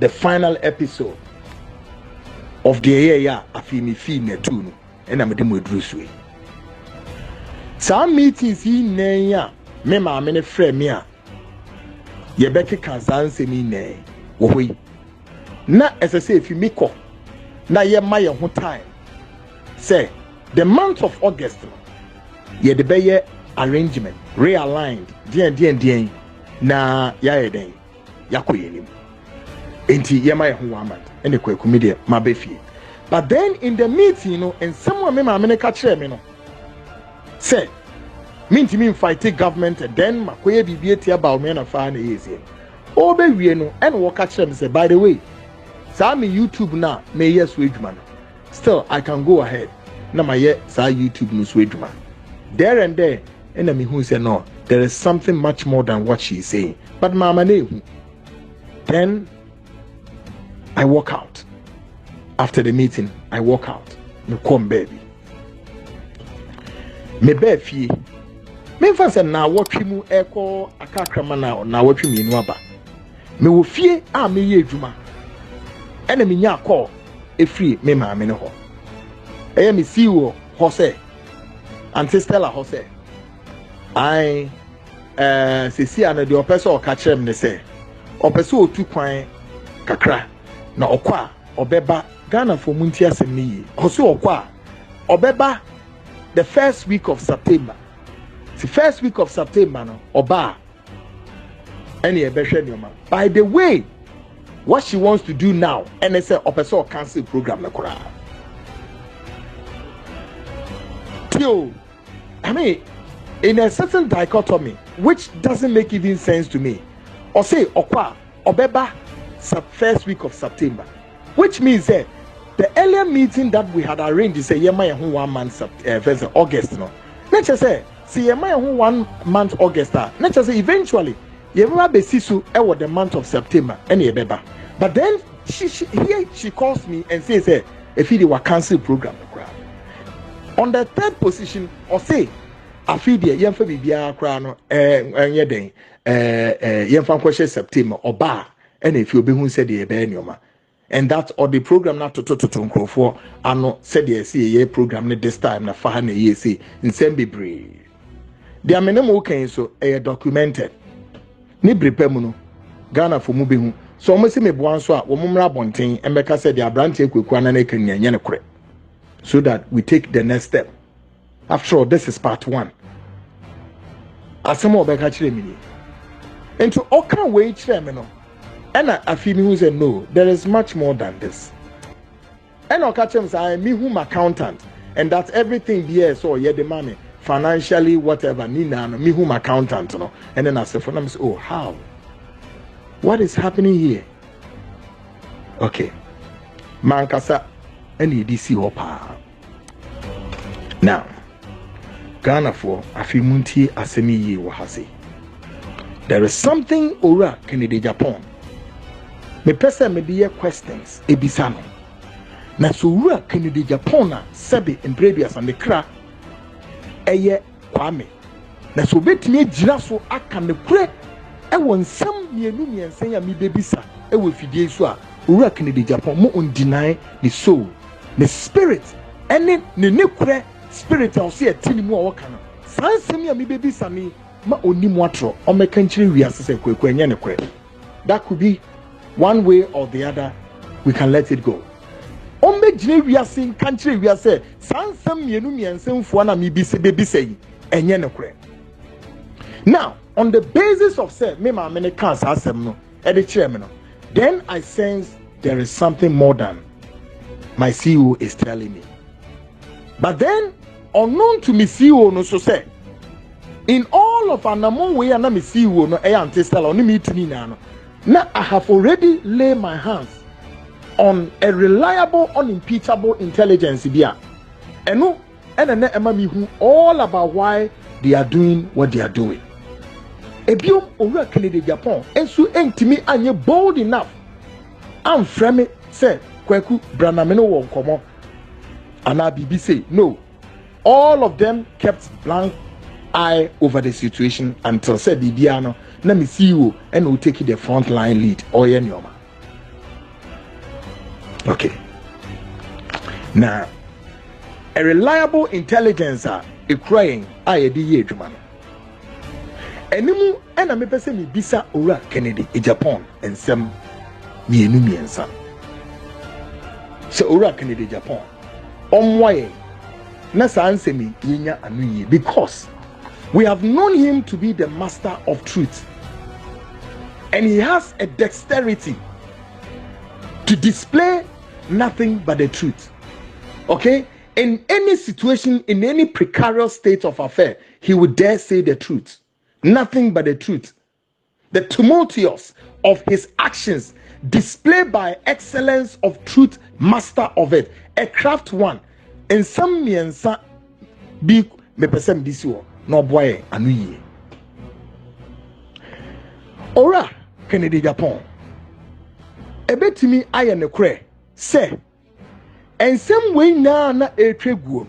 the final episode of the year afimi fi Net2 no and I'm dem wedru so some meetings in ya me ma me ne frɛ me a ye beke kansanse mi ne wo hoyi na esese if me ko na ye ma ye ho time say the month of August ye de be arrangement realigned dien na ya eden yakoye nim enti ye ma ye ho one and the Kwaku media ma be fie but then in the meeting you know and someone me ma me ka kire me no say me fight government and then makoye bibie tia about me na fa na ezie o be wie no and wo ka kire me say by the way sa me YouTube na me yes we adwuma no still I can go ahead na my ye sa YouTube no so adwuma there and there and me who say no there is something much more than what she is saying but mama ne then I walk out after the meeting I walk out me come baby me be fie me fa say na wotwe mu eko akakrama na wotwe mi enu aba me wo fie a me ye adwuma ena me nya call e free me ma me ne ho e me see wo ho say Auntie Stella ho say I see ana de opeso o ka kire me say opeso otu kwan kakra na okwa obeba Ghana for munti asem ni yi oso okwa obeba the first week of September the first week of September no oba any ebehwe nioma by the way what she wants to do now and they say opeso cancel program na kura tio I mean in a certain dichotomy which doesn't make even sense to me or say okwa obeba first week of September which means that the earlier meeting that we had arranged is say yema ye 1 month verse August no let's just say see yema ye 1 month August let's just say eventually yema be sisu e the month of September any beba but then she calls me and says hey if you were cancel program on the third position or say afidi yemfa bibia kra no enye den yemfa kwhye September oba and if you be who said the ebe nioma and that's all the program na to nkrofo ano said the see program this time na fa na ye see nsem bebre the amenem okay so documented ni brepe mu no Ghana for mu be hu so mo se me boan so a wo mmra bonten embeka said the Abrante Kwaku Annan Exit nye ne kore so that we take the next step after all this is part 1 asemo obeka kire mi ni into okan we kire me no and I feel who said no, there is much more than this. And I catch him say me whom accountant, and that's everything there. So yeah, the money financially, whatever. Nina, me whom accountant, no. And then I said for them, oh how? What is happening here? Okay, Mankasa, any DC hopa. Now, Ghana for Afimunti Asemi ye wahasi. There is something ora Kennedy Japan. Me pesa me de questions ebisa no na so wura Kennedy Japan na sebe emprebias and the kra eye kwame na so betimi agira so aka ne kure e won nsam mienu miensen ya me bebisa e wo fidie so a wura Kennedy Japan mo on deny the soul the spirit ene ne kure spirit a so yetini mu a wo kana sansem ya me bebisa ni ma oni mu atro o meka nchiri wiase se Kwaku enye ne kure that could be one way or the other, we can let it go. We are saying country, we are saying, Sansam Yenumi and Semfuana mi bise baby say, and yenokre. Now, on the basis of say, me ma many cans asem no, the chairman, then I sense there is something more than my CEO is telling me. But then, unknown to me CEO no so say, in all of Anamon way and me CEO no antestal on me to me now. Now I have already laid my hands on a reliable, unimpeachable intelligence here. And no, and all about why they are doing what they are doing. Ebiom ora Kennedy Japan, and so me and you bold enough. I'm frame say Kwaku Branameno won't come up. And I BBC no. All of them kept blank eye over the situation until said Bibiano. Let me see you and we'll take the front line lead or anyoma. Okay. Now, a reliable intelligence a crying I di ye adwuma no. Enimu ena me pese me bisa owura Kennedy e Japan ensem mienu miensa. Se owura Kennedy Japan omwaye na sa ansemi yenya anu ye because we have known him to be the master of truth and he has a dexterity to display nothing but the truth. Okay, in any situation, in any precarious state of affair, he would dare say the truth, nothing but the truth. The tumultuous of his actions displayed by excellence of truth, master of it, a craft one. In some miensa bi me person this one no boy anuye. Ora Kennedy Japan. Ebetimi aye ne kre say and some way na etwegu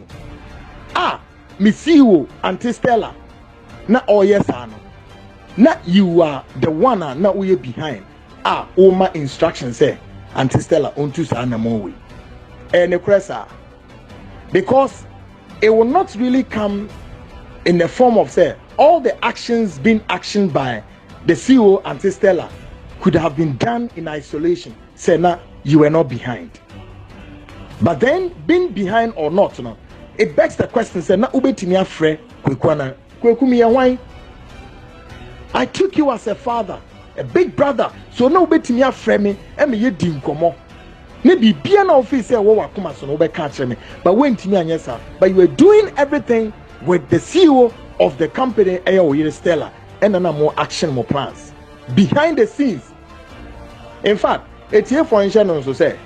no me see you anti-stellar na oyesano na you are the one na we behind oma instruction say anti-stellar onto sana more way and the cressa because it will not really come in the form of say all the actions being actioned by the CEO anti-stellar could have been done in isolation. Say na you were not behind. But then, being behind or not, you know, it begs the question, say, na ubetimi afre kwekwana kwekumi why? I took you as a father, a big brother, so na ubetimi afre me, and me ye dim komo. Maybe be an office say wo wakuma so no be catch me, but when timi anyesa, but you were doing everything with the CEO of the company, Stella, and then more action, more plans behind the scenes. In fact, it's here for insurance to say.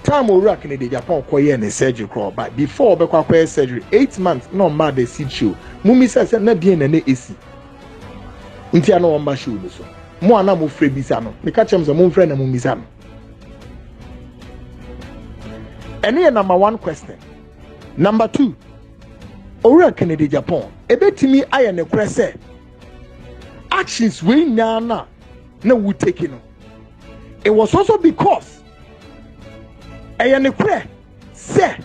Time owura Kennedy Japan koye ne surgery crawl but before be kwakoye surgery 8 months no mad the seat show mummy say na die na esi ntia no won ba show no so mo ana mo frɛ bisa no me ka chem say mo frɛ na mo bisa no ene number 1 question. Number 2, owura Kennedy Japan ebetimi aye ne kure say actions we na we taking no. It was also because say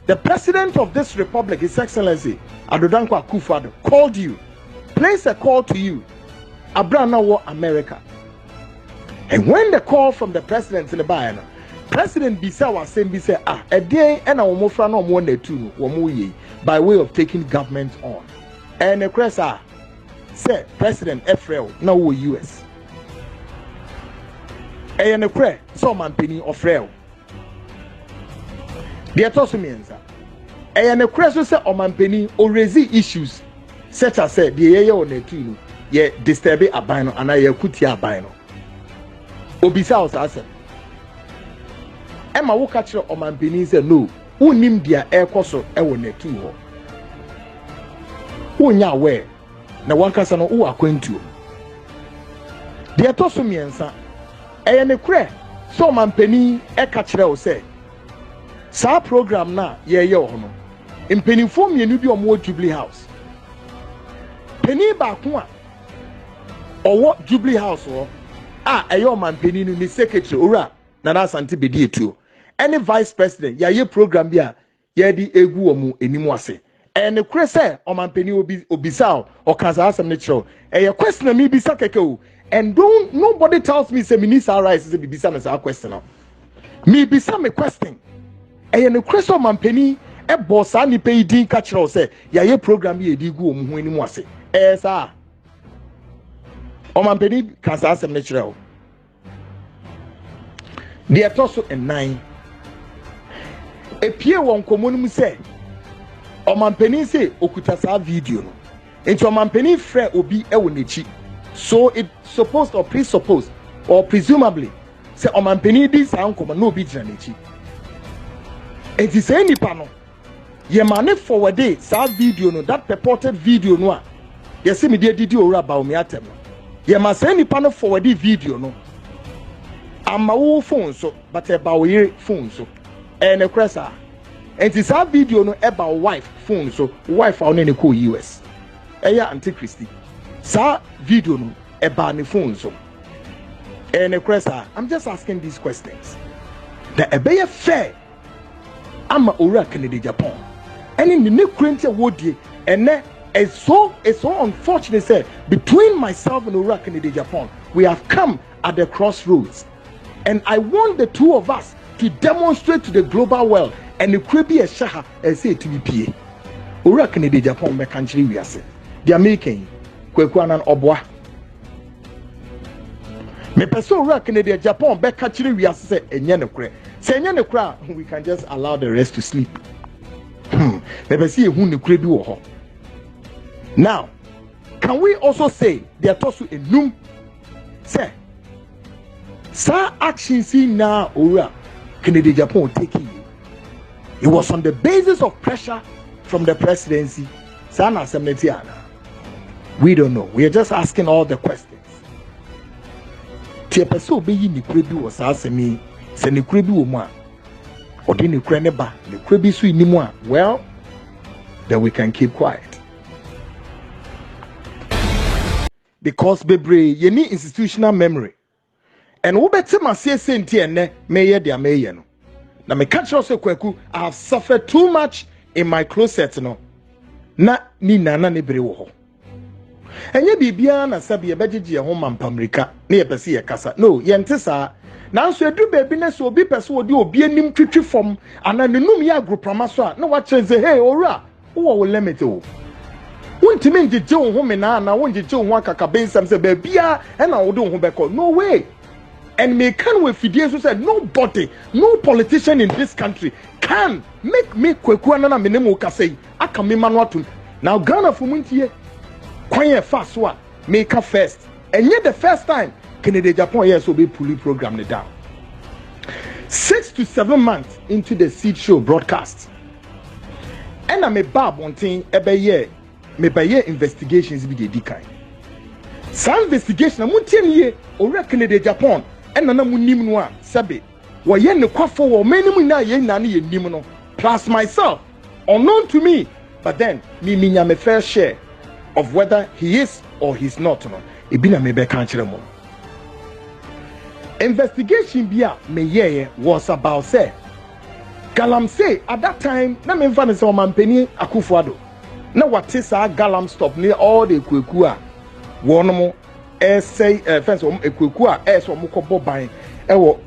the president of this republic, His Excellency Akufo Addo, called you, placed a call to you, Abrana War America. And when the call from the president in the Bayana, President Bisa was saying, a day and our mofra no more Net2 by way of taking government on. And the cressa said President Efrael now US. And the cre so man penny of Frail. The also means and the question say omanpeni or raise issues such as said the year on Net2 ye disturb abino and I kutia abino obisa us asem Emma wo catch omanpeni say no unim dia air koso e wo Net2 ho unya we na wankasa no wo akwantu the also means and the cre so omanpeni e catch o say sa program na ye hono impenifo mienu bi omo Jubilee House peni ba ko a owo Jubilee House ho eyo man peni no ni secretary owura na asante bedi etuo any vice president ye program bi a ye di egu omo enimu ase and kure say o man peni obisa o kasa asem ne kiro question me bisa keke o and nobody tells me say minister rights say bisa me say question me bisa me question no Christo Mampeni e bossa ni pay din catch say ya program ye di gu omu ani mu ase sir o Mampeni can say asem natural the etoso en 9 e pie won komunum say o Mampeni say okuta sa video no enti o Mampeni frɛ obi e wo nechi so it supposed or presupposed or presumably say o Mampeni di sa nkoma no obi gina nechi. It is any panel. Ye mane forward sa video no that purported video no a ye see me dey didi ora ba omi atem no ye ma say ni panel forward video no ama wo phone so but e ba wo yire phone so and e cresa and this video no e ba wife phone so wife on ne ko US e ya anti-Christy sa video no e ba ne phone so and e cresa I'm just asking these questions. The ebeye fair ama ora Canada Japan. And in the new current wodi and it's so unfortunate say between myself and ora Canada Japan we have come at the crossroads, and I want the two of us to demonstrate to the global world and the creepy a shaha and say to be PA. Ora Canada Japan me country we are say they are making Kwaku Annan Obwa. Me person ora Canada Japan be country we are say enye ne kure. Say enye ne kure we can just allow the rest to sleep. Me person ehun ne kure bi wo ho. Now, can we also say they are tosu enum say sa action see now ora Canada Japan taking you. It was on the basis of pressure from the presidency. We don't know. We are just asking all the questions. Well, then we can keep quiet. Because bebre you need institutional memory. And we better must say senti ene meye dia meye no. Na me catch also Kwaku, I have suffered too much in my closet no. Na ni nana ne bere wo ho. Enye bibia na sabe ye begege ye ho mampamrika na ye pese ye kasa. No, ye nte saa. Nanso edu baby na so obi pese wo di obi anim twitwi fom ana nenum ye agroprama so a na wa chenze hey ora wo limit o. Wontimi njeje wo ho me na wonjeje wo ho akaka bensam se babia e na wo do ho beko. No way. And me can we fidie so said nobody, no politician in this country can make me Kwaku Annan menemu kasei aka me manwatun. Now Ghana for muntie kwanye fast one make a first. And yet the first time Canada Japan yes will be fully programmed down. 6 to 7 months into the seed show broadcast. And I me bab one thing ebe ye me baye investigations be the dikai. Some investigation muntie ye ora Canada Japan. And nana munim no a sabe wo ye ne kwafo wo menimu na ye na ne ye nim no plus myself unknown to me, but then me nya me fair share of whether he is or he's not no e bi na me be kan kire mo. Investigation bia me ye was about say Galamsey at that time na me mfa ne se o mampani Akufo Addo na wate sa Galam stop near all the Kwaku a wono mo say fence Kwaku a so mokobo ban ewo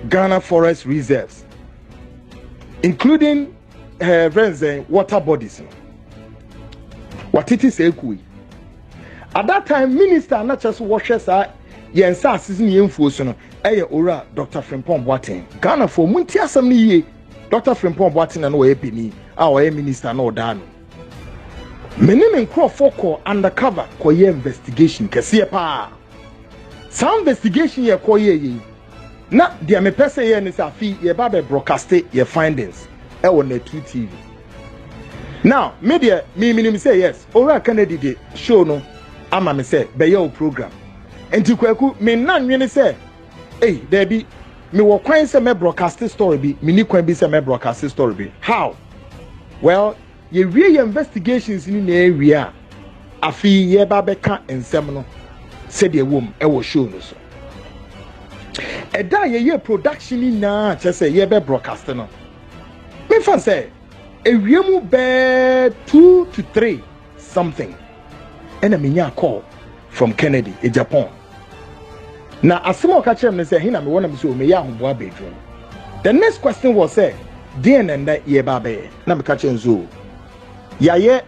Ghana forest reserves, including water bodies. What it is ekui. At that time, minister not just washes yensa season yemfuo no ora Dr. Frimpong Boateng. Ghana for munti asam ni ye. Dr. Frimpong Boateng na no epini a minister no dan. Menim Nkrofo undercover koye investigation kese pa. Some investigation ye koye na dia me pese ye ni safi ye ba be broadcast ye findings e wo Net2 TV. Now media me say yes ora Kennedy de show no ama me say be your program enti Kwaku me nan nwene say eh there be me wo kwan say me broadcast story bi me ni kwan bi say me broadcast story bi. How? Well, ye wie investigations ni na area afi ye ba be ka ensem no said ye wom e wo show no so e da ye production ni na che say ye be broadcast no me fan say e wiemu be 2 to 3 something and a minya call from Kennedy in Japan. Na asimo ka chem ne say hina me wona me so me ya homboa bedroom. The next question was say den and that ye ba be na me ka chem zo ye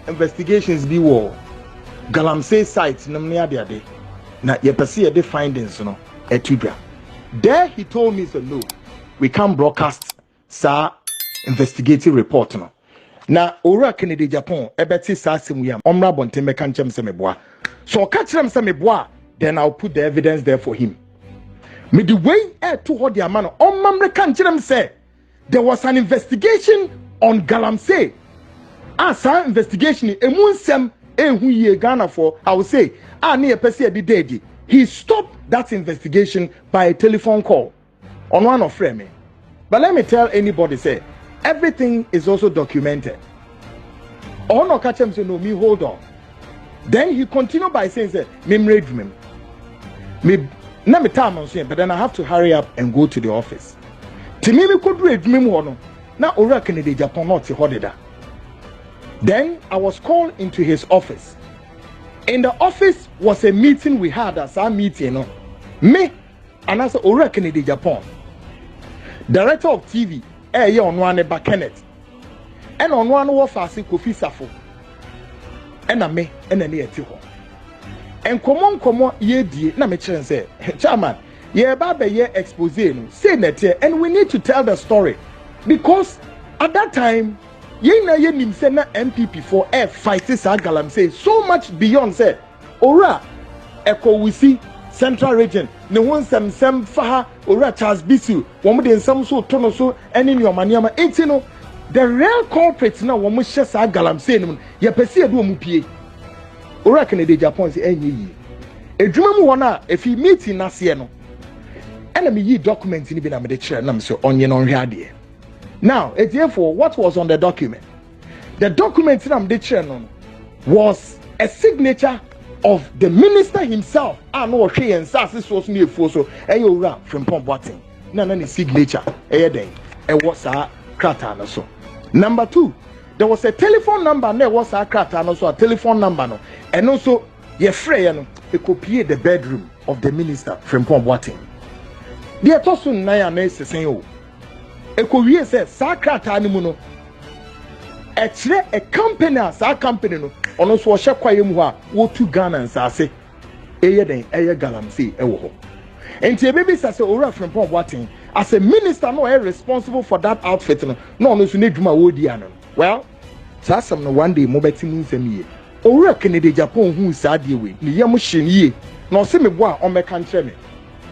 investigations be war Galamsey site nam ne ade na ye pese ye the findings no etudra. There he told me so no, we can't broadcast sa investigative report no. Na ora Canada Japan ebeti sa asem wi am omra bonten me kan chem se meboa. So ka chem se meboa, then I'll put the evidence there for him. Me the way to hold the man on mamre kan chem say there was an investigation on Galamsey. Sa investigation emunsem ehu ye Ghana for I will say na e pese e dead. He stopped that investigation by a telephone call on one of me. But let me tell anybody say everything is also documented. Oh no, catch him say no, me hold on. Then he continued by saying say me read me na me time on saying, but then I have to hurry up and go to the office. Timimi could read me one. Now Ora Kennedy Japan not hodida. Then I was called into his office. In the office was a meeting we had as our meeting. Me and as Ora Kennedy Japan. Director of TV, on one Kenneth. And on one was Kofi Safo. And a me and a near Tiho. And come on, ye dear, na me say, Chairman, ye baba ye Xposed, say that and we need to tell the story. Because at that time, ye na ye nim say na NPP for air fights galam say so much beyond say, Ora, Eko Wisi, Central Region, ne won sem faha, Ora Charles Bisu, woman in some so tono so, and in your maniama, no. The real culprits now, woman shess galam say, ye perceive do mupie. Ora Kennedy Japan say enyi edwuma wona if he meet in ase no ena me yi document ni bi na me de kire na me so onye no hwe ade. Now therefore what was on the document na me de kire no was a signature of the minister himself and no hwe en sase so so na efuo so eyo Ora Frimpong Boateng na ni signature den was sa krata na so. Number 2, there was a telephone number, there was a craft and also a telephone number. No. And also, ye frey, he copied the bedroom of the minister from Boateng. The Atosun Naya Nese saying, oh, a courier says, Sacrat Animuno, a company, as our company, no, on also a Shakwayumwa, what 2 Ghana and Sase, Ayen, Aya Galam, see, Ewo. And the baby says, Ora from Boateng, as a minister, no, responsible for that outfit, no, no, need to my Wodiano. Well, Sassam no one day mobeti means me. Ora Kennedy Japan who sad ye, ni yamushin ye, no se me boa on me country me.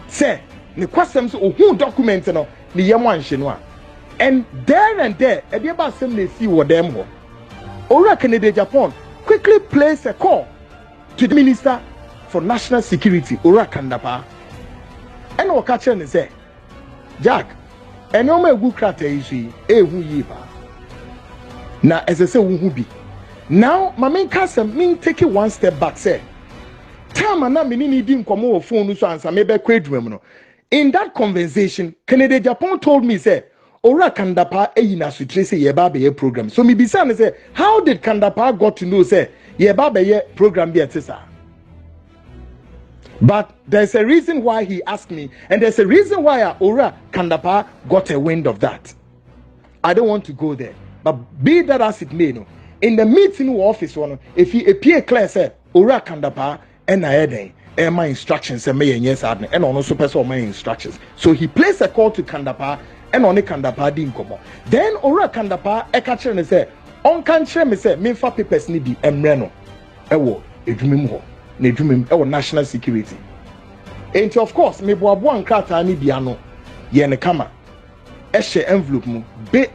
Say, ni kwasem so who document no, ni yaman shinwa. And there, a dear basem they see what them ho. Ora Kennedy Japan quickly placed a call to the Minister for National Security, Ora Kandapa. And what catcher and say, Jack, and no me good crate is who ye ba. Now, as I say, who be now, my main cousin mean take it one step back, say, time and I mean, needing come over phone, so answer maybe quite women. In that conversation, Kennedy Japan told me, say, Ora Kandapa, na sutrese ye babe ye program. So me be say, how did Kandapa got to know, say, ye babe ye program be a But there's a reason why he asked me, and there's a reason why Ora Kandapa got a wind of that. I don't want to go there. But be that as it may, no, in the meeting office, one, if he appear clear, say, Ora Kandapa, and I had my instructions, and may yes, and also person my instructions. So he placed a call to Kandapa, and only Kandapa didn't come on. Then Ora Kandapa, a catcher and say, on country, me say, me for papers need the emreno, ewo, ewo national security. And of course, me bo one krata ni biano, ye ne kama. Eshe envelope mu be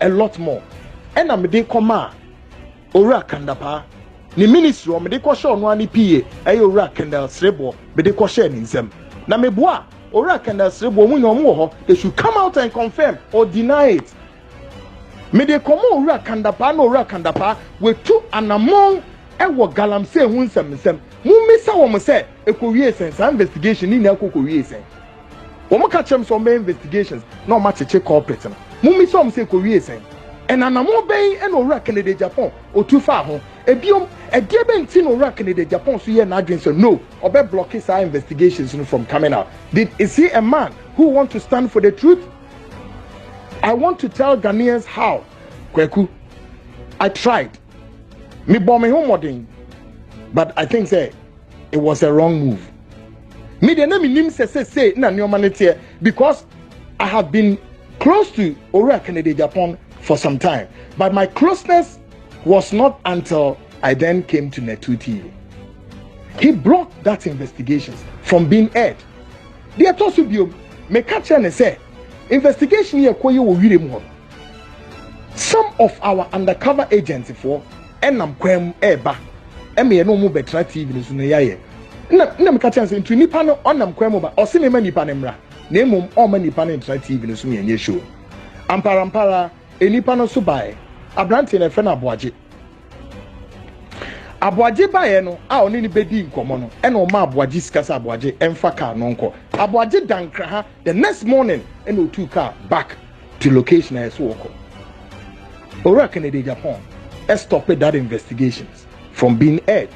a lot more. And I'm de koma Ora Kandapa ni ministry o me de ko show no ani PA Ora Kandel Srebo be de ko share ni nsem. Na me boa Ora Kandel Srebo mu nyom wo ho, they should come out and confirm or deny it. Me de komo Ora Kandapa no Ora Kandapa we tu anamon ewo galamse hu nsem. Mu misa wo mo say e ko wie sense investigation ni na ko wie sense. Omo catch them some investigations no match check corporate no mummi some say ko wie sen and anamo ben and Ora Kennedy Japan o too far ho ebiom e die ben tin Ora Kennedy Japan so ye na adwen so no obe block his investigations from coming out. Is he a man who want to stand for the truth? I want to tell Ghanaians how Kwaku I tried me bomb me home modern, but I think say it was a wrong move. Me the name nim say na humanity because I have been close to Ora Kennedy Japan for some time, but my closeness was not until I then came to Net2 TV. He blocked that investigations from being aired. They are also be me catch and say investigation here ko you will more. Some of our undercover agents for enam kwem eba eme no mu betra TV so na yaye na me catch and say to nipa no onam kwem ba o se me nipa ne mra na emom o ma nipa ne betra TV so me show ampara enipa no so bae abrante na fe na boaje Aboagye bae no a oni ni bedi nkomo no e na o ma aboagye sikasa aboagye emfa car no nko aboagye dankra ha the next morning e na otu car back to location as woko ora Kennedy Japan stopped that investigations from being aired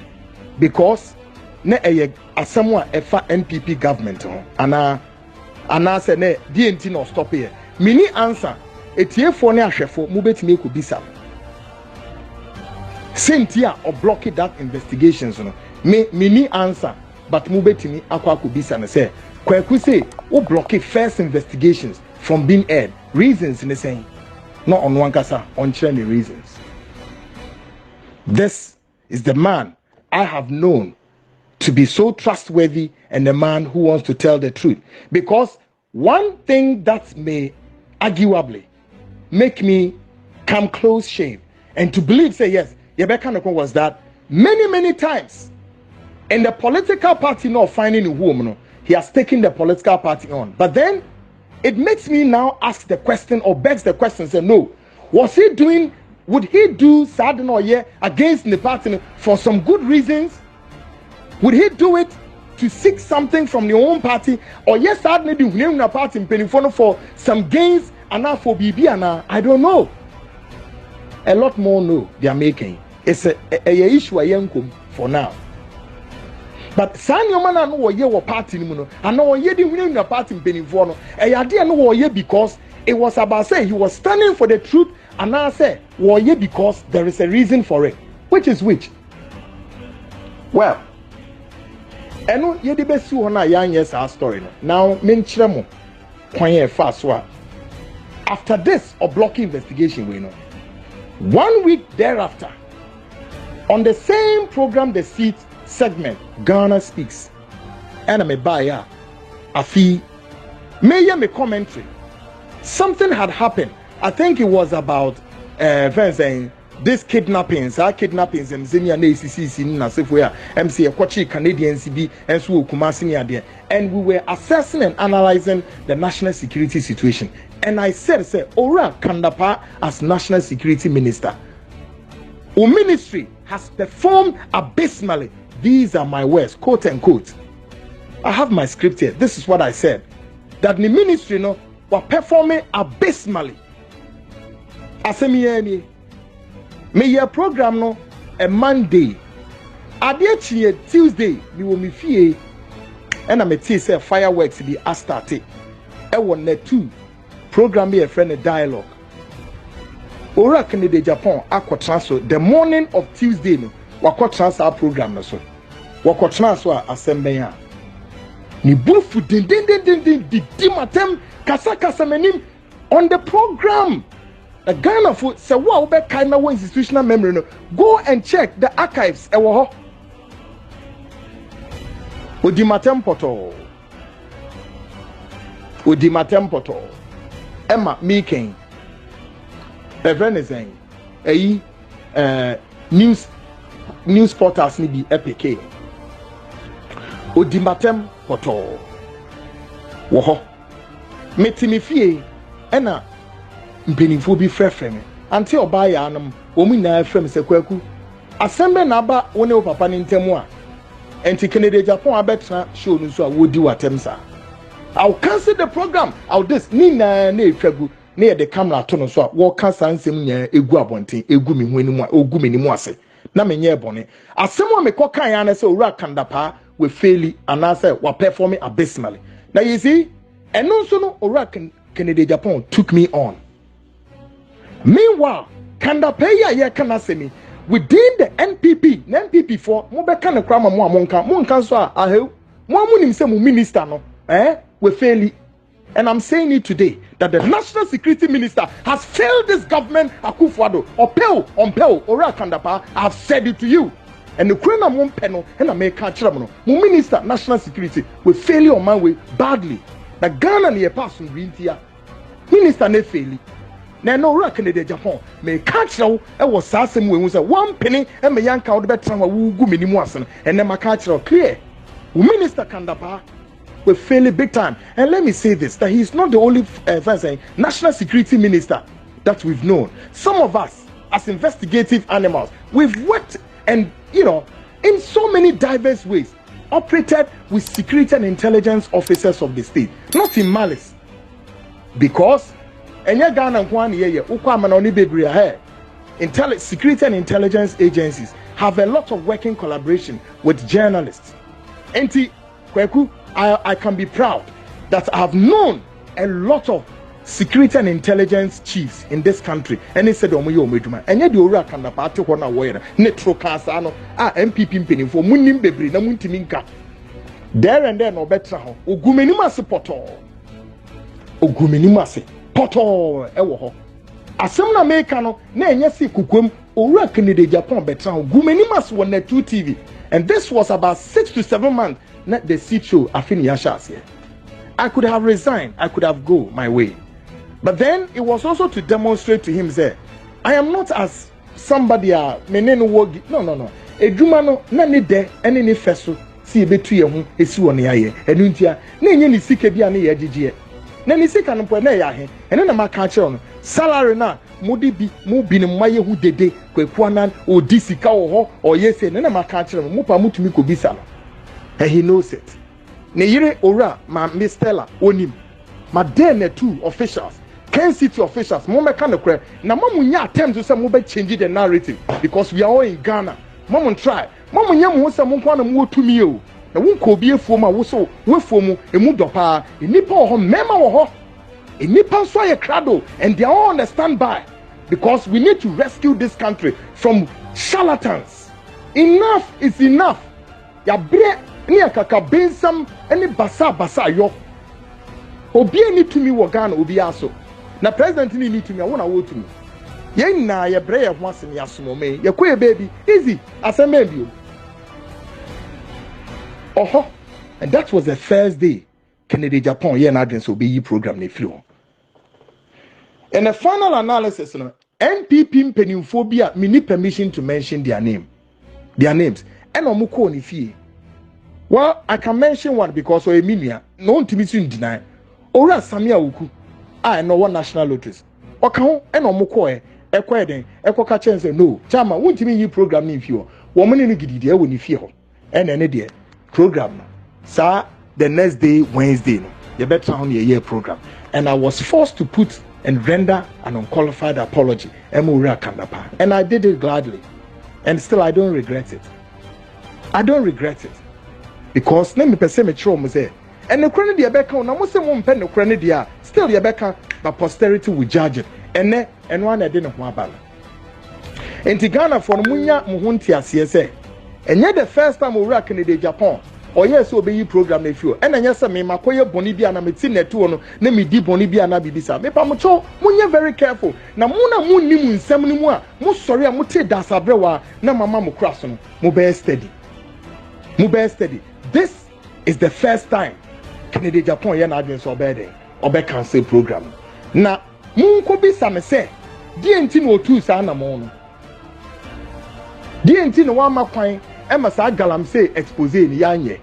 because na asɛm a ɛfa NPP government ho ana sɛ na DNT no stop here mini answer etiefo ne ahwefo mu betime ko bisa Cynthia or block that investigations no mini answer but mu betime akwa ko bisa na say Kwaku say o block first investigations from being aired reasons in the saying not on one kasa on the reasons. This is the man I have known to be so trustworthy and a man who wants to tell the truth. Because one thing that may arguably make me come close shave and to believe, say yes, Yebeka was that many times in the political party not finding a woman, he has taken the political party on. But then it makes me now ask the question or begs the question, say no, was he doing, would he do Saturday or yeah against the party for some good reasons? Would he do it to seek something from the own party? Or yes, Saturday the party in Penifono for some gains and now for BB and I don't know. A lot more no they are making. It's a issue for now. But San Yomana no ye party no and no ye didn't win the party in Penifono. I didn't know ye because it was about saying he was standing for the truth and now say ye because there is a reason for it. Which is which? Well, eno ye de besi ho na yan yes our story no now menkyere mo kwan e fa so after this or blocking investigation we know 1 week thereafter on the same program the seat segment Ghana Speaks and me buy ya afi me commentary something had happened. I think it was about saying this kidnappings and Zenia ACC in Nasefoya MC Kwachi Canadians be and so Kumasi and we were assessing and analyzing the national security situation. And I said, Ora Kandapa as national security minister. Our ministry has performed abysmally. These are my words, quote unquote. I have my script here. This is what I said. That the ministry were performing abysmally. Asemi me your program no a Monday. Adie Tuesday we will me fie and I say fireworks be a started. I want Net2 program be a friend a dialogue. Ora Kennedy Japan aqua transfer the morning of Tuesday no wakwa transfer program no so. Wakwa transfer assembly ya. Ni bufu din matem kasa menim on the program. The Ghana for say wow be kind of institutional memory no go and check the archives ewo ho odimatem poto Emma Meeking Evanizing news portals ni bi EPK odimatem poto wo ho metimi fie ena mpenifo bi frɛfrɛ me ante ɔba ya anam omu nyinaa frɛ me sɛ Kwaku asɛmbe na aba wone wo papa ne ntɛmu a enti Kennedy Japan abɛtena show no so a wodi watem sa I'll cancel the program I'll this ni na efwagu na ye de camera to no so a wo ka sansem nya egu abonten egu me hu animu a ogu me nimu ase na menye ebone asɛm a mekɔ kan ya na sɛ owura kandapa we faili anase wa performing abysmally now you see eno nso no owura Kennedy Japan took me on. Meanwhile, Kandapaya ye kana semi within the NPP for mo be kana krama mo monka so a ahew mo amunim se mo minister no we faili. And I'm saying it today that the national security minister has failed this government. Akufo Addo ompel ora Kandapa. I've said it to you. And the Kwena mon peno and I make catch mo minister national security we fail on my way badly. The Ghana ne pass on rintia minister ne faili. Na no ora Kennedy Japan me catch now e was sasem we say one penny e me yanka wo de betra wo gu menimu ase and na catch clear minister Kandapa we fail big time. And let me say this that he is not the only national security minister that we've known. Some of us as investigative animals we've worked and you know, in so many diverse ways, operated with secret and intelligence officers of the state, not in malice. Because Ghana secret and intelligence agencies have a lot of working collaboration with journalists. And Kwaku, I can be proud that I have known a lot of secret and intelligence chiefs in this country. And they said, and yet the Ora can the party one aware, Net2 Casano, NPP pinning for Munim Bebri, na Muntiminka. There and then, no better, Ogumenimasi poto. Ogumenimasi poto, ewo. Asemna mekano, na enyesi kukwem, Ora Canada Japan better, Ogumenimasi won Net2 TV. And this was about 6 to 7 months, not the seat show, Afini Yashas here. I could have resigned, I could have go my way. But then it was also to demonstrate to him, say, I am not as somebody menenu wogi. No. Ejumano na ni de ene ni feso si ebetu ye ho esi woni aye. Enu ntia na enye ni sika bia na ye agigye. Na ni sika no po na ye ahe. Ene na maka kire no. Salary na mudi bi mu bi ne maye hu dede Kwaku Annan odi sika wo ho oyese na maka kire no. Mu pa mutumi ko bisa no. And he knows it. Ne yire ora ma Mr. Onim. Ma de Net2 officials. Ken City officials, Mama can cry. Now, Mamunya attempts to say Mube change the narrative because we are all in Ghana. Mamun try. Mamunya wants someone to move to me. Now, won't go be a former whistle, we form a mudopa, a nippo or mema or a nippo so a crado, and they are all on the standby because we need to rescue this country from charlatans. Enough is enough. Ya bre near kaka bensam any basa yo. Obi any to me Ghana obi aso. Na president ni need to me, I want to vote to me. Yen na ye brave once in Yasumome, ye queer baby, easy as a maybe. Oh, and that was the first day Kennedy Japan yen agents will be program they flew. In the final analysis, NPP penuphobia me need permission to mention their names. And omuko ni fee. Well, I can mention one because o Emilia, no one to me soon deny. Ora Samia Uku. I know one national lotteries. Okahon and omuko ekweden ekoka chense no chama won't me you program if you woman in gidi there when you feel and any there program sir the next day Wednesday no you better on your year program and I was forced to put and render an unqualified apology and I did it gladly and still I don't regret it. Because let me perceive me say and the credit the Rebecca na must say one pen the credit there still the Rebecca but posterity will judge it and one I didn't want bala. In Ghana for Munya Muhunti CSA and yet the first time we work in Japan or yes will be program if you and yes me makoye bonibia na metin Net2 no na me di bonibia na bibisa me pa mucho munya very careful na muna munni mu nsam ni mu a mu sorry a mute dasabrewa na mama mu cross no mu be steady. This is the first time Kennedy Japan yen agents obede obe cancel program na munko bisa me say DNT no tu sa na mo no DNT no wa makwan e ma sa galam say expose ni yanye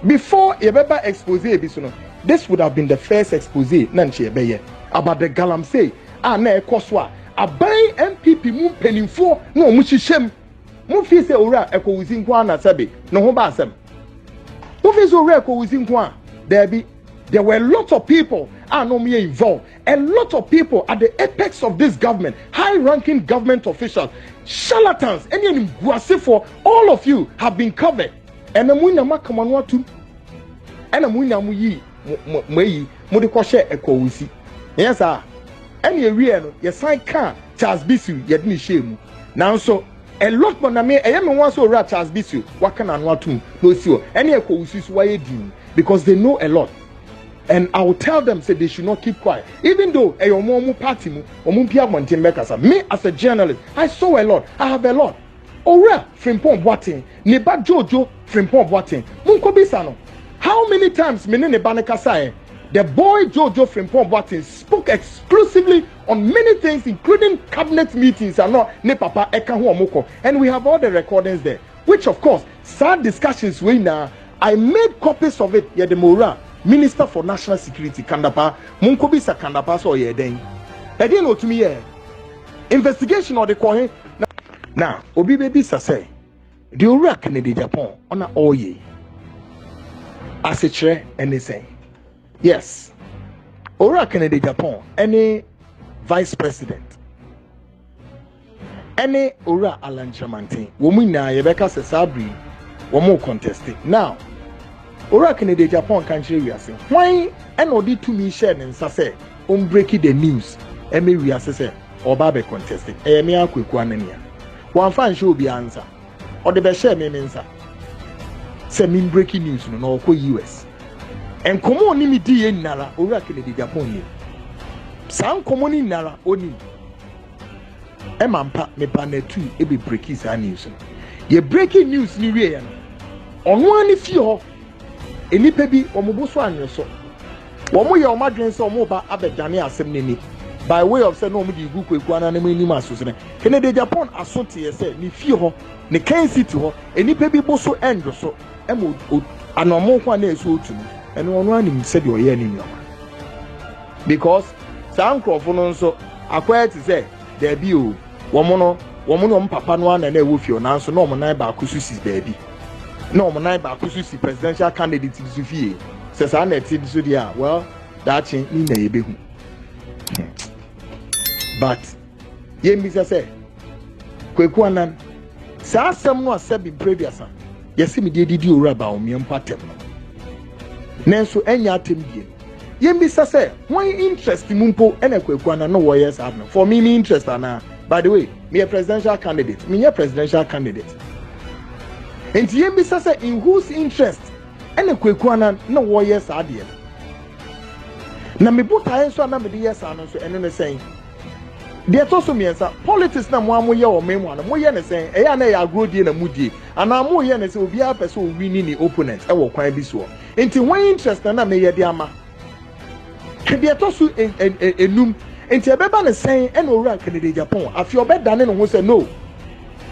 before e beba expose bi so no this would have been the first expose na nche ebeye about the galam say na ekoso a aban NPP mu penimfo na omu hihiem mu fi say owura ekowuzi nko na sabe no ho ba asem mu fi say owura ekowuzi nko a there were lots of people involved. A lot of people at the apex of this government, high-ranking government officials, charlatans, any for all of you have been covered. And the muina makamanwatu, and the muina muyi mudikoshe ekowusi. Yes, sir. Any real yes I can Charles Bisu yedni shame. Now so a lot more na me I am one so rat Charles Bisu waka na nwatu no si o any ekowusi so why do because they know a lot. And I will tell them, say they should not keep quiet. Even though a yomomu party me as a journalist, I saw a lot. I have a lot. Ora Frimpong Boating, Neba Jojo Frimpong Boating, Munkobisano. How many times Menene Banekasai, the boy Jojo Frimpong Boating spoke exclusively on many things, including cabinet meetings and not ne papa Ekahu Omoko. And we have all the recordings there. Which of course, sad discussions we now. I made copies of it, Yedemora. Minister for National Security Kandapa Munkobisa Kandapa so ye den e dey no to me investigation or the coin now obi baby say the owura Kennedy Japan ona oye Sεcret anything. Yes, owura Kennedy Japan any vice president any owura Alan Chamantin womu na yebeka se sabri womu contesting now owura Kennedy Japan country we say why odi to me share nsa say on breaking the news eme we say oba be contesting me Kwaku Annan one fan show be answer or the be share me nsa say me breaking news no ko US and come on ni di nara owura Kennedy Japan ni san common nara oni emampa me pa Net2 e be breaking sa news ye breaking news ni wie no ono ani fi ho enipa bi omobo so anyo so womo ye omadwen se omo ba abedane asem neni by way of say no omo di gu Kwaku Annan ni maso se Kennedy Japan asonte ye say ni fi ho ne kan city ho enipa bi bo so endo so emo anomo kwa na eso otu eno ono anim se de oye ani nyoma because san crofo no nso akwet say there be o womo no papa no ana na ewo fio na nso no omo nan ba akususi baabi no omo nan ba akususi presidential candidate su fie se sa na ti so dia well that thing ni na yebehu but yemi say Kwaku Annan sa asem no asabi previous yesi me de didi owura ba omiem patem no nenso enya atem die yemi say when interest mumpo ena Kwaku Annan no wo yes have for me interest ana by the way me a presidential candidate me a presidential candidate and yemi say in whose interest ena Kwaku Annan no wo yes ade na me buta enso na me de yes ano so eno ne saying they also me answer politics na mo amoye o memu ana mo ye ne sen e ya na ya agrodie na mudie ana mo ye ne se obi a person winning the opponent e wo kwan bi so enti when interest na me ye de ama they also enum enti e beba ne sen e no owura Kennedy Japan afi obedane no ho se no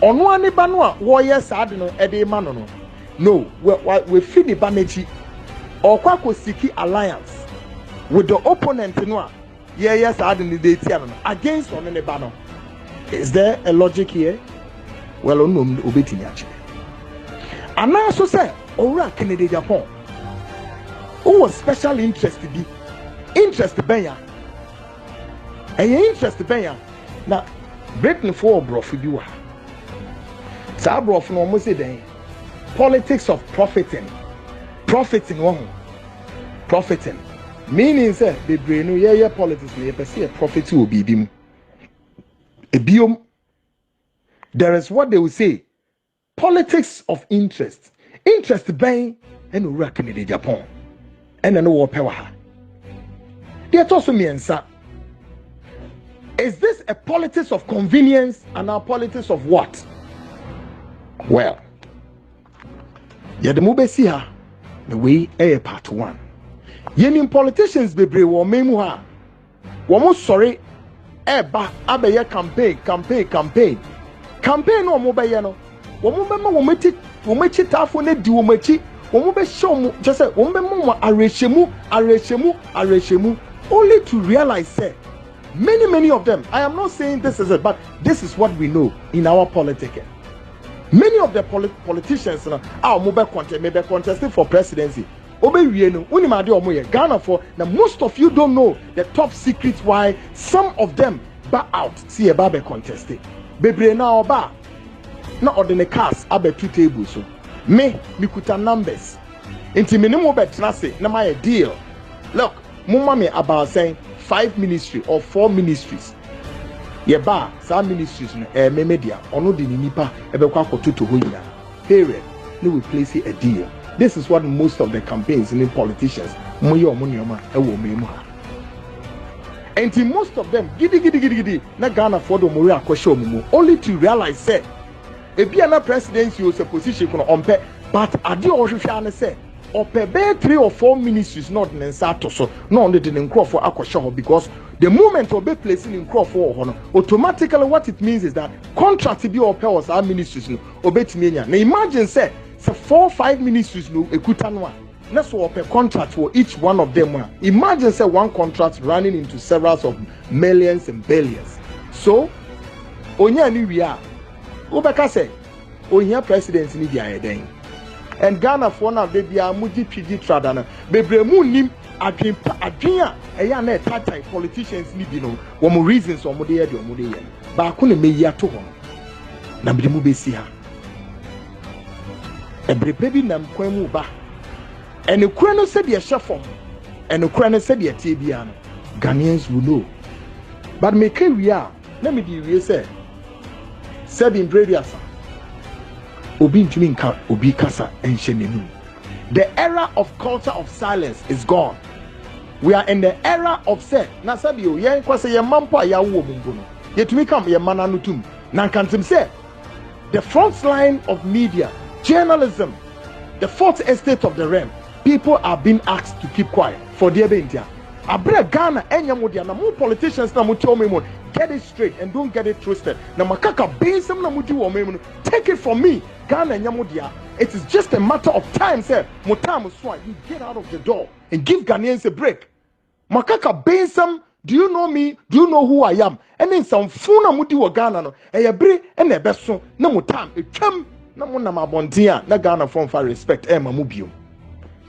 ono ani ba no a wo ye saade no e de ma no no we fi ni banechi or Kwaku Siki alliance with the opponent no a yes, I didn't date against one in the banner. Is there a logic here? Well, no, obeying actually. And I also say, owura Kennedy Japan. Who was special interest to be interest Benya? And your interest Benya now, Britain for broth with you. So, broth no more say politics of profiting one profiting. Meaning say the brain no yeah politics we perceive a profit will be dim a biome. There is what they will say politics of interest bang and owura Kennedy Japan and no war power. They also means is this a politics of convenience and a politics of what? Well, yeah, the move see her the way a part one. Yenim politicians bebre wo memu ha wo mo sori eba abeye campaign no mo beye no wo mo bema wo mechi tafo na di wo mechi wo mo be show mo just say wo mo mo areshemu only to realize say many of them, I am not saying this is it, but this is what we know in our politics. Many of the politicians are mobile contesting for presidency. Ghana for now. Most of you don't know the top secrets why some of them back out. See a babe contesting. Bebre na oba na ordinary cars abe 2 tables so. Me kuta numbers. Inti minimum bet na say na my deal. Look, mumma me about saying 5 ministry or 4 ministries. Yeba some ministries me media ono di nipa ebe kwa kototo ho yina. Period. No we place a deal. This is what most of the campaigns in politicians moyo monyoma ewo memu ha. And most of them gidi na Ghana for the mori akosho mumu only to realize say e bia na presidency o position kono ompe but ade o hwehwa ne say opebe 3 or 4 ministries not nensa to so no on the nkrofo akosho because the moment obe placing in nkrofo ho no automatically what it means is that contract bi ope was our ministries no obetimi enya. Now imagine say 4 or 5 ministries no ekuta no a na so ope contract for each one of them. Imagine say one contract running into several of millions and billions. So onya ni wi a obeka say ohia president ni dia yeden and Ghana for now they bia muji pg tradana bebremu nim adwen a eya na tatai politicians ni bi no wo mo reasons wo mo de ye de wo mo de ye ba ko na meyi ato ho na mede mu besi ha ebrepe bi nam kwan mu ba ene kura no se de hyefom ene kura no se de tie bia no Ghanaians will know but me can we are let me di we say 7 radius obi ntumi nka obi kasa enhye nenu. The era of culture of silence is gone. We are in the era of say na sabi o yen kwase ye mampo ya wo mumbo no yetumi kam ye mana no tum na kantim say the front line of media journalism, the fourth estate of the realm, people are being asked to keep quiet for their bentia abre Ghana enya modia na mo politicians na mo tell me mo get it straight and don't get it twisted na makaka bensem na mo di wo me take it from me Ghana enya modia. It is just a matter of time, sir. Motam Swan, you get out of the door and give Ghanaians a break. Makaka Bensam, do you know me? Do you know who I am? And then some funa mudi wa Ghana no. E ya bre and e beso na motam. E cham na mona mabontia na Ghana from far respect e mamubium.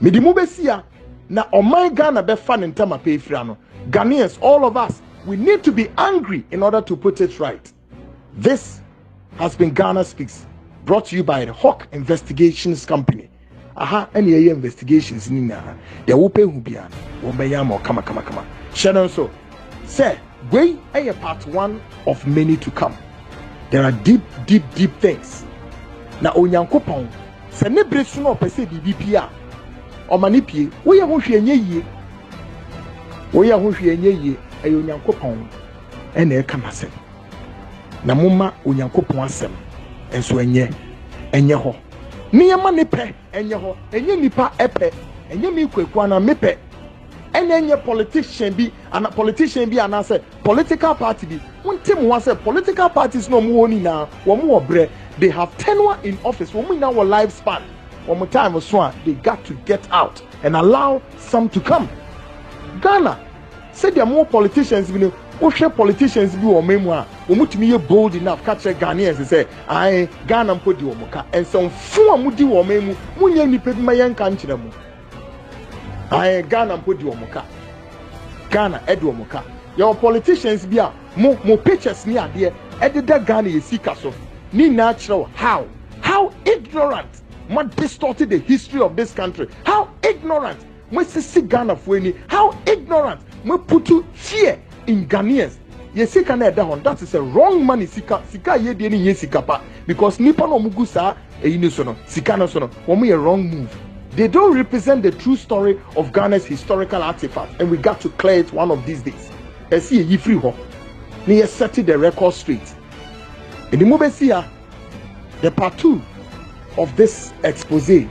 Midi mubesia na omai Ghana be fan in tema pay frano. Ghanaians, all of us, we need to be angry in order to put it right. This has been Ghana Speaks. Brought to you by the Hawk Investigations Company. Aha, any investigations nina. Ya wupe hubiana. Wombeyamo kama. Shannon so. Say, we are part 1 of many to come. There are deep things. Na onyankopon. Se ne bresuno pese bibia. O manipie. We ya hwehwe enye ye. Ayo onyankopon. Ene e kama se. Na mumma onyankopon asem. Enso enye ho niyama ne pe enye ho enye nipa epe enye mi Kwaku Annan mepe enye politician bi ana say political party bi wontim wa say political parties no mo woni na wo mo obre they have tenure in office wo mo na wo lifespan one more time so they got to get out and allow some to come. Ghana said there are more politicians bi no politicians be or memoir, we bold enough capture Ghanaians say, I Ghana put you moka, and some four mudi or memu, Munya ni pet my young country. I Ghana put you moka. Ghana Edward Moka. Your politicians be more pictures near there, edited Ghana is Sikaso. Ni natural how ignorant, what distorted the history of this country. How ignorant, we see Ghana for any, how ignorant, we put to fear in Ghanaians. Yesika na edahon, that is a wrong money sika ye de ni yesika pa because nipa no mugusa no sika no so no a wrong move. They don't represent the true story of Ghana's historical artifact and we got to clear it one of these days. See ye free ho. Ni set the record straight. In the Mubesia, the part 2 of this expose ye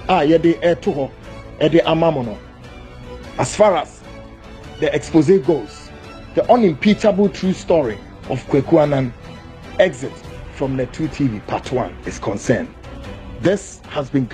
de to de amamono. As far as the expose goes, the unimpeachable true story of Kwaku Annan Exit from Net2 TV Part 1 is concerned. This has been